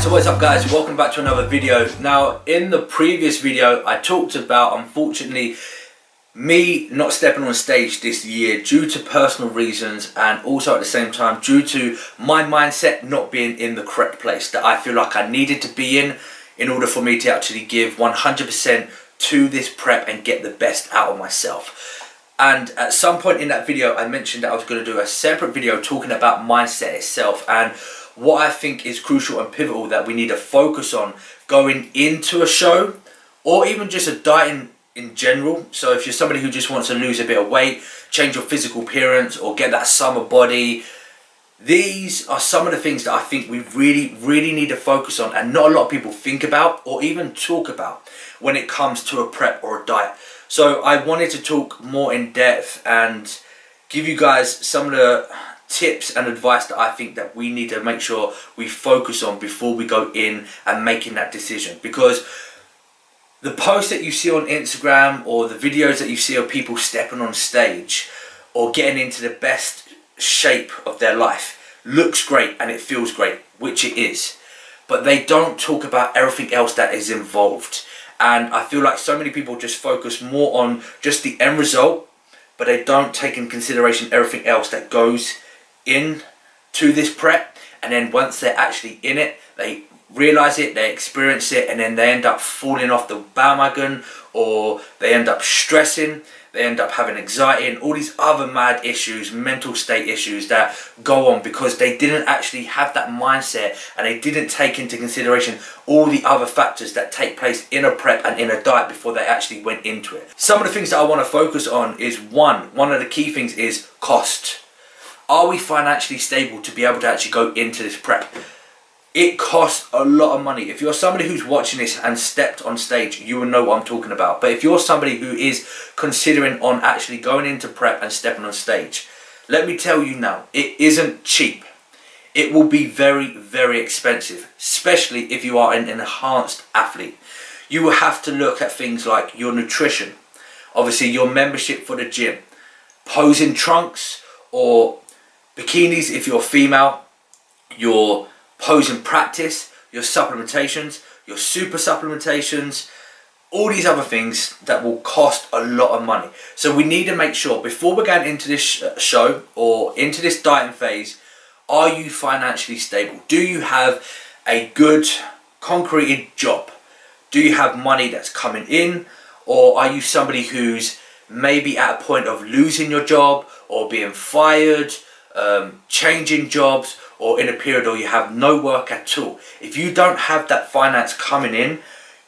So what's up guys, welcome back to another video. Now in the previous video I talked about, unfortunately, me not stepping on stage this year due to personal reasons, and also at the same time due to my mindset not being in the correct place that I feel like I needed to be in order for me to actually give 100% to this prep and get the best out of myself. And at some point in that video I mentioned that I was going to do a separate video talking about mindset itself and what I think is crucial and pivotal that we need to focus on going into a show, or even just a dieting in general. So if you're somebody who just wants to lose a bit of weight, change your physical appearance, or get that summer body, these are some of the things that I think we really need to focus on, and not a lot of people think about or even talk about when it comes to a prep or a diet. So I wanted to talk more in depth and give you guys some of the tips and advice that I think that we need to make sure we focus on before we go in and making that decision. Because the posts that you see on Instagram or the videos that you see of people stepping on stage or getting into the best shape of their life looks great and it feels great, which it is, but they don't talk about everything else that is involved. And I feel like so many people just focus more on just the end result, but they don't take in consideration everything else that goes in to this prep. And then once they're actually in it, they realize it, they experience it, and then they end up falling off the bandwagon, or they end up stressing, they end up having anxiety and all these other mad issues, mental state issues that go on because they didn't actually have that mindset and they didn't take into consideration all the other factors that take place in a prep and in a diet before they actually went into it. Some of the things that I want to focus on is one of the key things is cost. Are we financially stable to be able to actually go into this prep? It costs a lot of money. If you're somebody who's watching this and stepped on stage, you will know what I'm talking about. But if you're somebody who is considering on actually going into prep and stepping on stage, let me tell you now, it isn't cheap. It will be very expensive, especially if you are an enhanced athlete. You will have to look at things like your nutrition, obviously your membership for the gym, posing trunks or bikinis if you're female, your posing practice, your supplementations, your super supplementations, all these other things that will cost a lot of money. So we need to make sure before we're going into this show or into this dieting phase, are you financially stable? Do you have a good concreted job? Do you have money that's coming in? Or are you somebody who's maybe at a point of losing your job or being fired, changing jobs, or in a period where you have no work at all? If you don't have that finance coming in,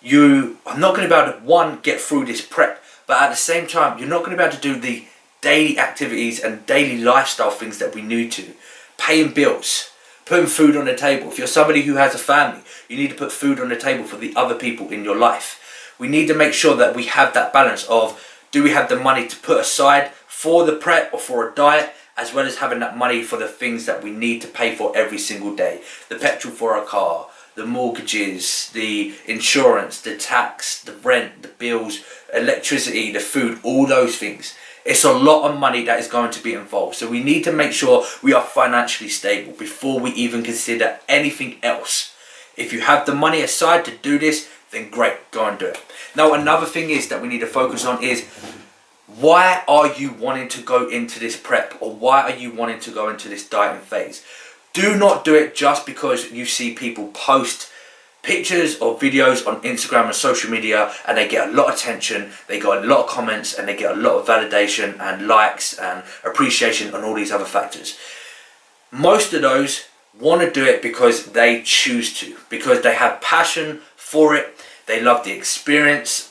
you are not going to be able to, one, get through this prep, but at the same time you're not going to be able to do the daily activities and daily lifestyle things that we need to. Paying bills, putting food on the table. If you're somebody who has a family, you need to put food on the table for the other people in your life. We need to make sure that we have that balance of, do we have the money to put aside for the prep or for a diet, as well as having that money for the things that we need to pay for every single day. The petrol for our car, the mortgages, the insurance, the tax, the rent, the bills, electricity, the food, all those things. It's a lot of money that is going to be involved. So we need to make sure we are financially stable before we even consider anything else. If you have the money aside to do this, then great, go and do it. Now another thing is that we need to focus on is, why are you wanting to go into this prep, or why are you wanting to go into this dieting phase? Do not do it just because you see people post pictures or videos on Instagram and social media and they get a lot of attention, they got a lot of comments, and they get a lot of validation and likes and appreciation and all these other factors. Most of those want to do it because they choose to, because they have passion for it, they love the experience,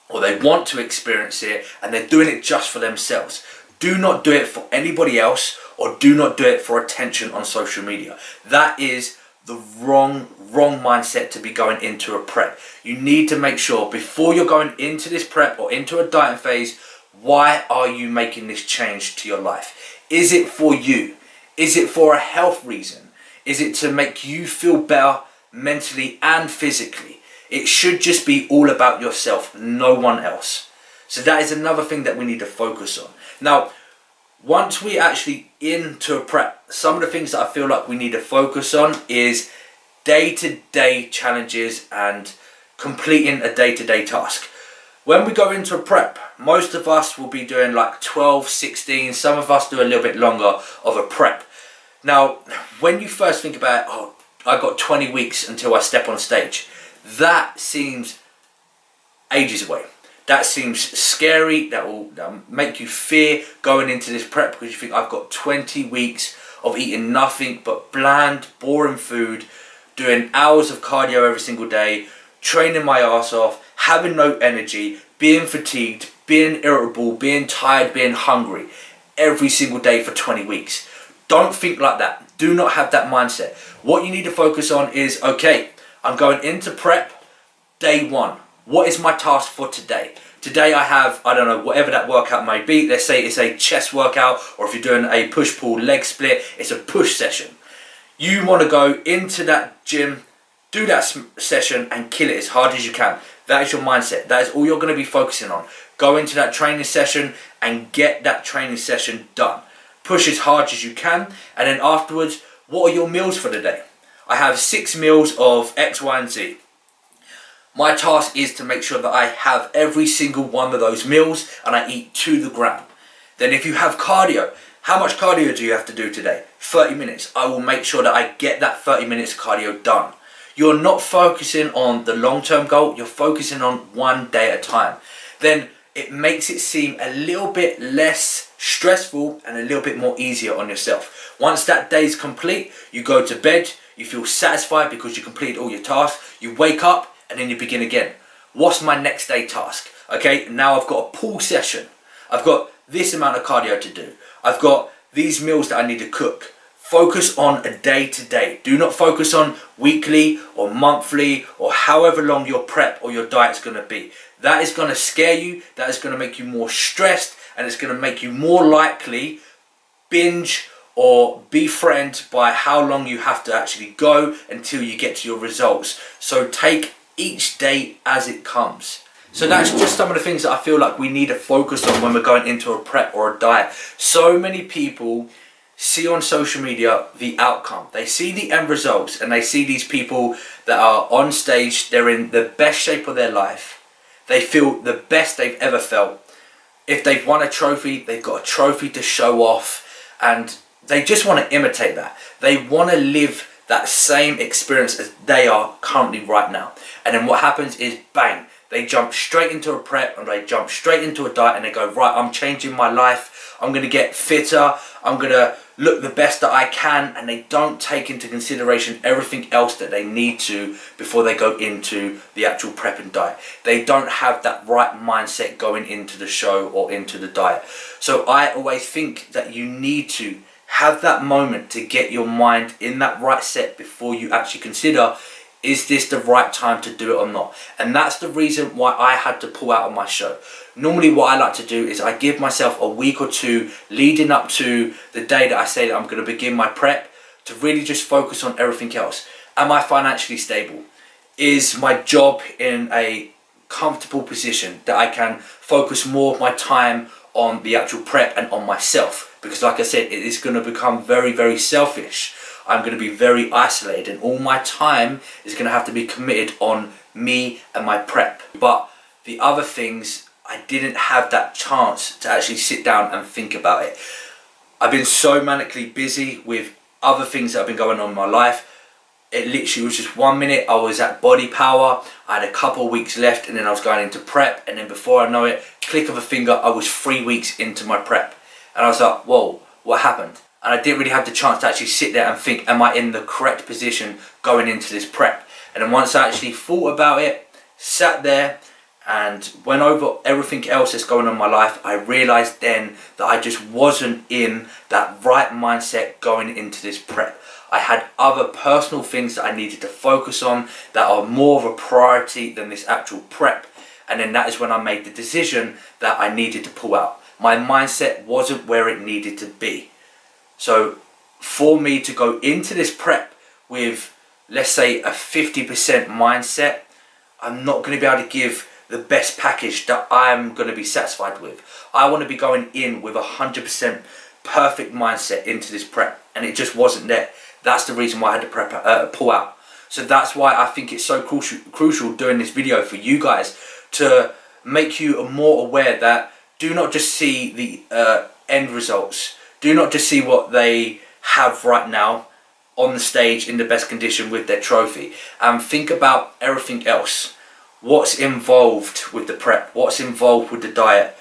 or they want to experience it, and they're doing it just for themselves. Do not do it for anybody else, or do not do it for attention on social media. That is the wrong mindset to be going into a prep. You need to make sure before you're going into this prep or into a dieting phase, why are you making this change to your life? Is it for you? Is it for a health reason? Is it to make you feel better mentally and physically? It should just be all about yourself, no one else. So that is another thing that we need to focus on. Now, once we actually into a prep, some of the things that I feel like we need to focus on is day-to-day challenges and completing a day-to-day task. When we go into a prep, most of us will be doing like 12, 16, some of us do a little bit longer of a prep. Now, when you first think about, oh, I got 20 weeks until I step on stage, that seems ages away. That seems scary. That will make you fear going into this prep because you think, I've got 20 weeks of eating nothing but bland, boring food, doing hours of cardio every single day, training my ass off, having no energy, being fatigued, being irritable, being tired, being hungry every single day for 20 weeks. Don't think like that. Do not have that mindset. What you need to focus on is, okay, I'm going into prep day one. What is my task for today? Today I have, I don't know, whatever that workout may be. Let's say it's a chest workout, or if you're doing a push-pull leg split, it's a push session. You want to go into that gym, do that session and kill it as hard as you can. That is your mindset. That is all you're going to be focusing on. Go into that training session and get that training session done. Push as hard as you can, and then afterwards, what are your meals for the day? I have 6 meals of X, Y, and Z. My task is to make sure that I have every single one of those meals and I eat to the gram. Then if you have cardio, how much cardio do you have to do today? 30 minutes. I will make sure that I get that 30 minutes of cardio done. You're not focusing on the long-term goal, you're focusing on one day at a time. Then it makes it seem a little bit less stressful and a little bit more easier on yourself. Once that day is complete, you go to bed, you feel satisfied because you completed all your tasks, you wake up, and then you begin again. What's my next day task? Okay, now I've got a pull session. I've got this amount of cardio to do. I've got these meals that I need to cook. Focus on a day to day. Do not focus on weekly or monthly or however long your prep or your diet's going to be. That is going to scare you. That is going to make you more stressed, and it's going to make you more likely binge or be threatened by how long you have to actually go until you get to your results. So take each day as it comes. So that's just some of the things that I feel like we need to focus on when we're going into a prep or a diet. So many people see on social media the outcome. They see the end results and they see these people that are on stage, they're in the best shape of their life. They feel the best they've ever felt. If they've won a trophy, they've got a trophy to show off, and they just want to imitate that. They want to live that same experience as they are currently right now. And then what happens is, bang, they jump straight into a prep and they jump straight into a diet and they go, right, I'm changing my life, I'm going to get fitter, I'm going to look the best that I can, and they don't take into consideration everything else that they need to before they go into the actual prep and diet. They don't have that right mindset going into the show or into the diet. So I always think that you need to have that moment to get your mind in that right set before you actually consider, is this the right time to do it or not? And that's the reason why I had to pull out of my show. Normally what I like to do is I give myself a week or two leading up to the day that I say that I'm going to begin my prep to really just focus on everything else. Am I financially stable? Is my job in a comfortable position that I can focus more of my time on the actual prep and on myself? Because like I said, it is going to become very, very selfish. I'm going to be very isolated and all my time is going to have to be committed on me and my prep. But the other things, I didn't have that chance to actually sit down and think about it. I've been so manically busy with other things that have been going on in my life. It literally was just 1 minute I was at Body Power, I had a couple of weeks left, and then I was going into prep, and then before I know it, click of a finger, I was 3 weeks into my prep. And I was like, whoa, what happened? And I didn't really have the chance to actually sit there and think, am I in the correct position going into this prep? And then once I actually thought about it, sat there and went over everything else that's going on in my life, I realised then that I just wasn't in that right mindset going into this prep. I had other personal things that I needed to focus on that are more of a priority than this actual prep. And then that is when I made the decision that I needed to pull out. My mindset wasn't where it needed to be. So for me to go into this prep with, let's say, a 50% mindset, I'm not going to be able to give the best package that I'm going to be satisfied with. I want to be going in with a 100% perfect mindset into this prep, and it just wasn't there. That's the reason why I had to pull out. So that's why I think it's so crucial doing this video for you guys, to make you more aware that do not just see the end results. Do not just see what they have right now on the stage in the best condition with their trophy, and think about everything else. What's involved with the prep? What's involved with the diet?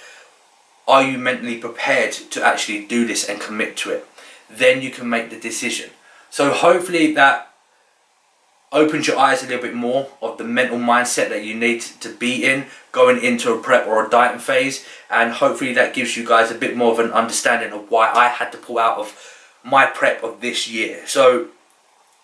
Are you mentally prepared to actually do this and commit to it? Then you can make the decision. So hopefully that opens your eyes a little bit more of the mental mindset that you need to be in going into a prep or a dieting phase, and hopefully that gives you guys a bit more of an understanding of why I had to pull out of my prep of this year. So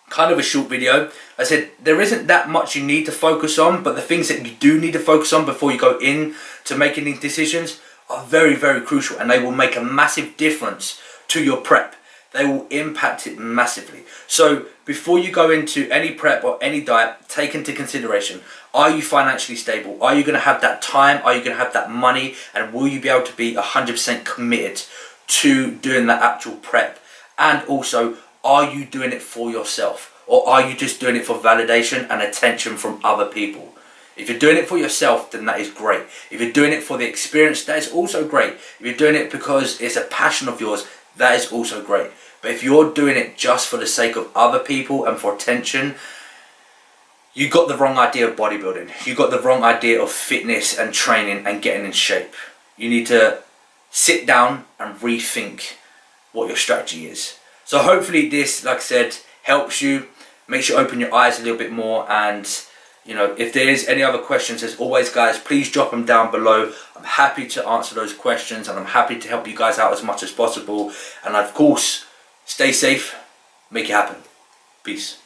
kind of a short video. I said there isn't that much you need to focus on, but the things that you do need to focus on before you go in to making these decisions are very, very crucial, and they will make a massive difference to your prep. They will impact it massively. So before you go into any prep or any diet, take into consideration, are you financially stable? Are you going to have that time? Are you going to have that money? And will you be able to be 100% committed to doing that actual prep? And also, are you doing it for yourself? Or are you just doing it for validation and attention from other people? If you're doing it for yourself, then that is great. If you're doing it for the experience, that is also great. If you're doing it because it's a passion of yours, that is also great. But if you're doing it just for the sake of other people and for attention, you got the wrong idea of bodybuilding. You got the wrong idea of fitness and training and getting in shape. You need to sit down and rethink what your strategy is. So hopefully this, like I said, helps you, makes you open your eyes a little bit more. And you know, if there is any other questions, as always guys, please drop them down below. I'm happy to answer those questions, and I'm happy to help you guys out as much as possible. And of course, stay safe, make it happen. Peace.